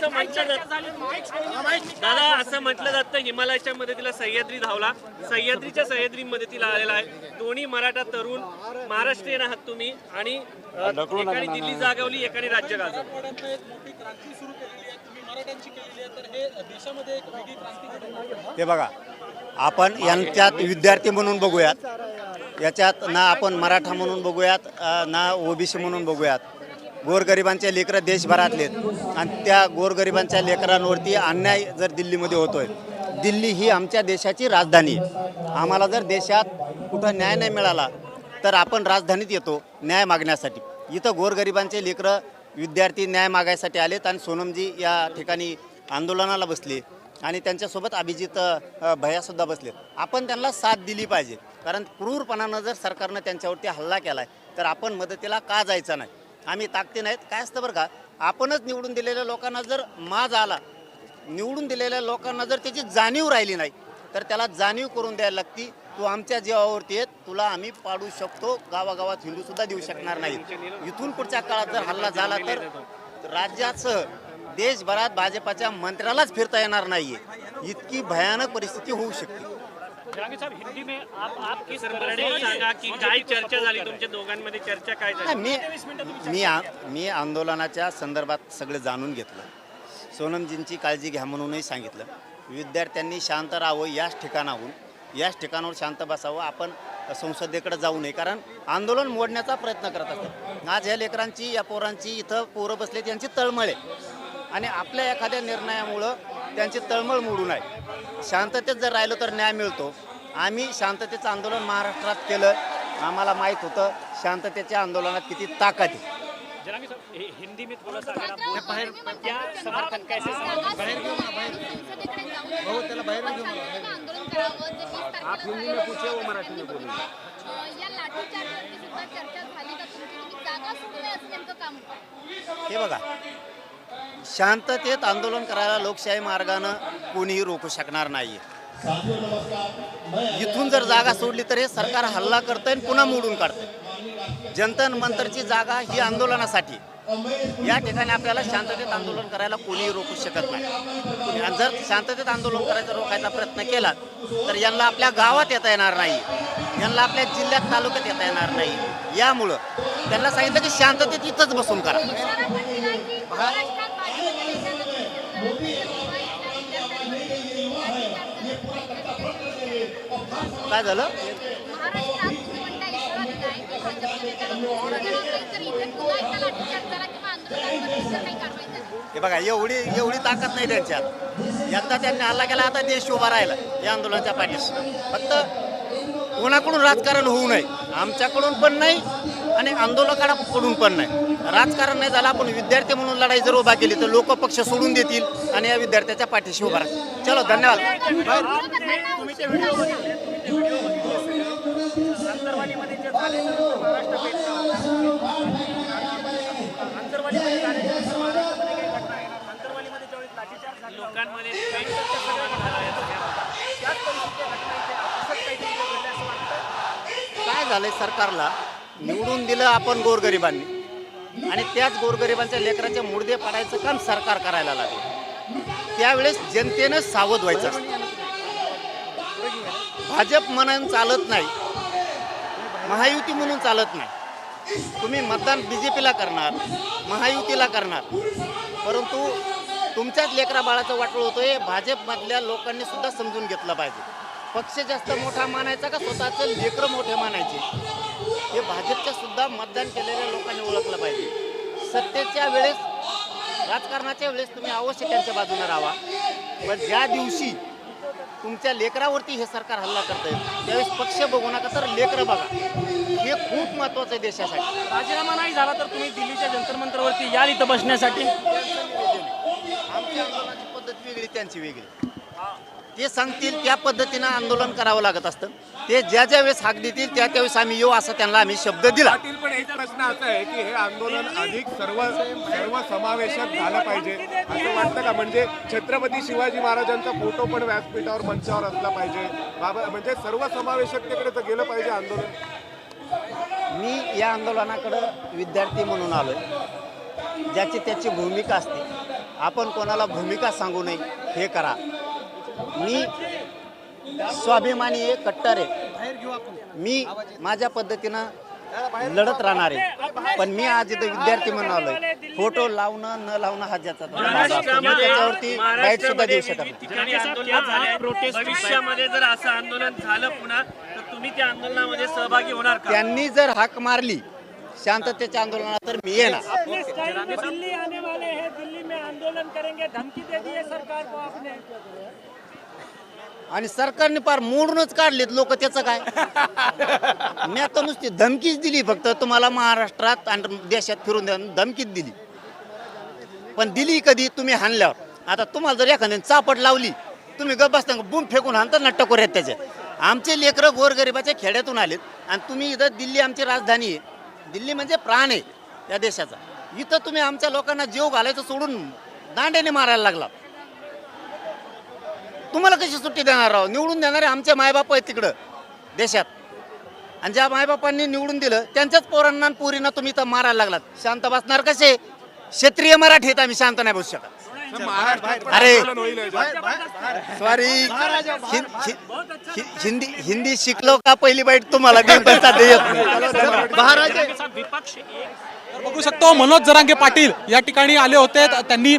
असं म्हटलं जातं दादा, असं म्हटलं जातं हिमालयाच्या मदतीला सह्याद्री धावला, सह्याद्रीच्या सह्याद्री मदतीला आलेला आहे. दोन्ही मराठा तरुण महाराष्ट्रीयन आहात तुम्ही आणि एकाने दिल्ली जागवली, एकाने राज्य गाजवलं. हे बघा, आपण यांच्यात विद्यार्थी म्हणून बघूयात, याच्यात ना आपण मराठा म्हणून बघूयात ना ओबीसी म्हणून बघूयात. गोरगरिबांचे लेकरं देशभरातले आणि त्या गोरगरिबांच्या लेकरांवरती अन्याय जर दिल्लीमध्ये होतोय. दिल्ली ही आमच्या देशाची राजधानी आहे. आम्हाला जर देशात कुठं न्याय नाही मिळाला तर आपण राजधानीत येतो न्याय मागण्यासाठी. इथं गोरगरिबांचे लेकरं विद्यार्थी न्याय मागायसाठी आलेत आणि सोनमजी या ठिकाणी आंदोलनाला बसले आणि त्यांच्यासोबत अभिजित भैयासुद्धा बसले. आपण त्यांना साथ दिली पाहिजे, कारण क्रूरपणानं जर सरकारनं त्यांच्यावरती हल्ला केला आहे तर आपण मदतीला का जायचं नाही. आम्ही ताकदी नाहीत. काय असतं बरं का, आपणच निवडून दिलेल्या लोकांना जर माज आला, निवडून दिलेल्या लोकांना जर त्याची जाणीव राहिली नाही तर त्याला जाणीव करून द्यायला लागती. तू आमच्या जीवावरती येत, तुला आम्ही पाडू शकतो, गावागावात हिंदूसुद्धा देऊ शकणार नाही. इथून पुढच्या काळात जर हल्ला झाला तर राज्यासह देशभरात भाजपाच्या मंत्र्यालाच फिरता येणार नाहीये. इतकी भयानक परिस्थिती होऊ शकते. साहब, हिंदी में आप किस मराठीत सांगा की काय चर्चा झाली तुमच्या दोघांमध्ये, चर्चा काय झाली? मी आंदोलनाच्या संदर्भात सगळं जाणून घेतलं. सोनमजींची काळजी घ्या म्हणूनही सांगितलं. विद्यार्थ्यांनी शांत राहावं, याच ठिकाणावर शांत बसावं. आपण संसदेकडे जाऊ नये, कारण आंदोलन मोडण्याचा प्रयत्न करत असतात. आज ह्या लेकरांची, या पोरांची, इथं पोरं बसले त्यांची तळमळ आहे आणि आपल्या एखाद्या निर्णयामुळं त्यांची तळमळ मोडू नये. शांततेत जर राहिलो तर न्याय मिळतो. आम्ही शांततेचं आंदोलन महाराष्ट्रात केलं. आम्हाला माहीत होतं शांततेच्या आंदोलनात किती ताकद आहे. जनाबी साहब, हिंदी में थोड़ा सा क्या समर्थन कैसे आप हिंदी में पूछे, वो मराठी में बोले. हे बघा, शांततेत आंदोलन करायला लोकशाही मार्गानं कोणीही रोखू शकणार नाही. इथून जर जागा सोडली तर हे सरकार हल्ला करतंय आणि पुन्हा मोडून काढतंय. जंतर मंतरची जागा ही आंदोलनासाठी. या ठिकाणी आपल्याला शांततेत आंदोलन करायला कोणीही रोखू शकत नाही. आणि जर शांततेत आंदोलन करायचा रोखायचा प्रयत्न केला तर यांना आपल्या गावात येता येणार नाही, यांना आपल्या जिल्ह्यात तालुक्यात येता येणार नाही. यामुळं त्यांना सांगितलं की शांततेत इथंच बसून करा. काय झालं? हे बघा, एवढी ताकद नाही त्यांच्यात. यंदा त्यांनी हल्ला केला, आता देश उभा राहिला या आंदोलनाच्या पाठीशी. फक्त कोणाकडून राजकारण होऊ नये, आमच्याकडून पण नाही आणि आंदोलकांकडून पण नाही. राजकारण नाही झालं, आपण विद्यार्थी म्हणून लढाई जर उभा केली तर लोक पक्ष सोडून देतील आणि या विद्यार्थ्याच्या पाठीशी उभा राहतील. चलो, धन्यवाद. काय झालंय, सरकारला निवडून दिलं आपण गोरगरिबांनी आणि त्याच गोरगरिबांच्या लेकराचे मुर्दे पाडायचं काम सरकार करायला लागलं. त्यावेळेस जनतेनं सावध व्हायचं असतं. भाजप म्हणून चालत नाही, महायुती म्हणून चालत नाही. तुम्ही मतदान बीजेपीला करणार, महायुतीला करणार, परंतु तुमच्याच लेकरा बाळाचं वाटोळ होतोय. भाजपमधल्या लोकांनी सुद्धा समजून घेतलं पाहिजे. पक्ष जास्त मोठा मानायचा का स्वतःचं लेकरं मोठे मानायचे, हे भाजपच्या सुद्धा मतदान केलेल्या लोकांनी ओळखलं पाहिजे. सत्तेच्या वेळेस, राजकारणाच्या वेळेस तुम्ही अवश्य त्यांच्या बाजूने राहा, पण ज्या दिवशी तुमच्या लेकरावरती हे सरकार हल्ला करतंय त्यावेळेस पक्ष बघू नका, तर लेकरं बघा. हे खूप महत्त्वाचं आहे देशासाठी. राजीनामा नाही झाला तर तुम्ही दिल्लीच्या जंतर मंतरवरती याल इथं बसण्यासाठी. आमच्या आंदोलनाची पद्धत वेगळी, त्यांची वेगळी. ते सांगतील त्या पद्धतीनं आंदोलन करावं लागत असतं. ते ज्या वेळेस हाक देतील त्यावेळेस आम्ही येऊ, असं त्यांना आम्ही शब्द दिला. पण एक प्रश्न असा आहे की हे आंदोलन अधिक सर्व समावेशक झालं पाहिजे असं वाटतं का? म्हणजे छत्रपती शिवाजी महाराजांचा फोटो पण व्यासपीठावर, मंचावर असला पाहिजे, म्हणजे सर्व समावेशकतेकडे तर गेलं पाहिजे आंदोलन. मी या आंदोलनाकडं विद्यार्थी म्हणून आलोय. ज्याची त्याची भूमिका असते. आपण कोणाला भूमिका सांगू नये हे करा. मी स्वाभिमानी आहे, कट्टर आहे. मी माझ्या पद्धतीनं लढत राहणार आहे. पण मी आज इथं विद्यार्थी म्हणून आलोय. फोटो लावणं न लावणं हा ज्याचा त्याच्यावरती राईट सुद्धा देऊ शकत नाही. ठिकाणी आंदोलन झाले. भविष्यामध्ये जर असं आंदोलन झालं पुन्हा तर तुम्ही त्या आंदोलनामध्ये सहभागी होणार का? त्यांनी जर हाक मारली शांततेच्या आंदोलनात तर मी येणार. दिल्ली आने वाले हैं, दिल्ली में आंदोलन करेंगे, धमकी दे दी है सरकार को आपने. आणि सरकारने फार मोडूनच काढलेत लोक. त्याचं काय मी आता नुसती धमकीच दिली. फक्त तुम्हाला महाराष्ट्रात आणि देशात फिरून द्या धमकीच दिली. पण दिली कधी? तुम्ही हाणल्यावर. आता तुम्हाला जर एखाद्याने चापट लावली तुम्ही गप बसता बूम फेकून हाणता ना टकोऱ्यात त्याच्या. आमचे लेकरं गोरगरिबाच्या खेड्यातून आलेत आणि तुम्ही इथं दिल्ली आमची राजधानी आहे. दिल्ली म्हणजे प्राण आहे या देशाचा. इथं तुम्ही आमच्या लोकांना जीव घालायचं सोडून दांड्याने मारायला लागला. तुम्हाला कशी सुट्टी देणार राव? निवडून देणारे आमचे मायबाप आहेत तिकडं देशात. आणि ज्या मायबापांनी निवडून दिलं त्यांच्याच पोरांना आणि पोरींना तुम्ही इथं मारायला लागलात. शांत बसणार कसे? क्षेत्रीय मराठी आहेत, आम्ही शांत नाही बसू शकत. अरे सॉरी, हिंदी शिकलो का पहिली बाईट तुम्हाला बघू शकतो मनोज जरांगे पाटील या ठिकाणी आले होते. त्यांनी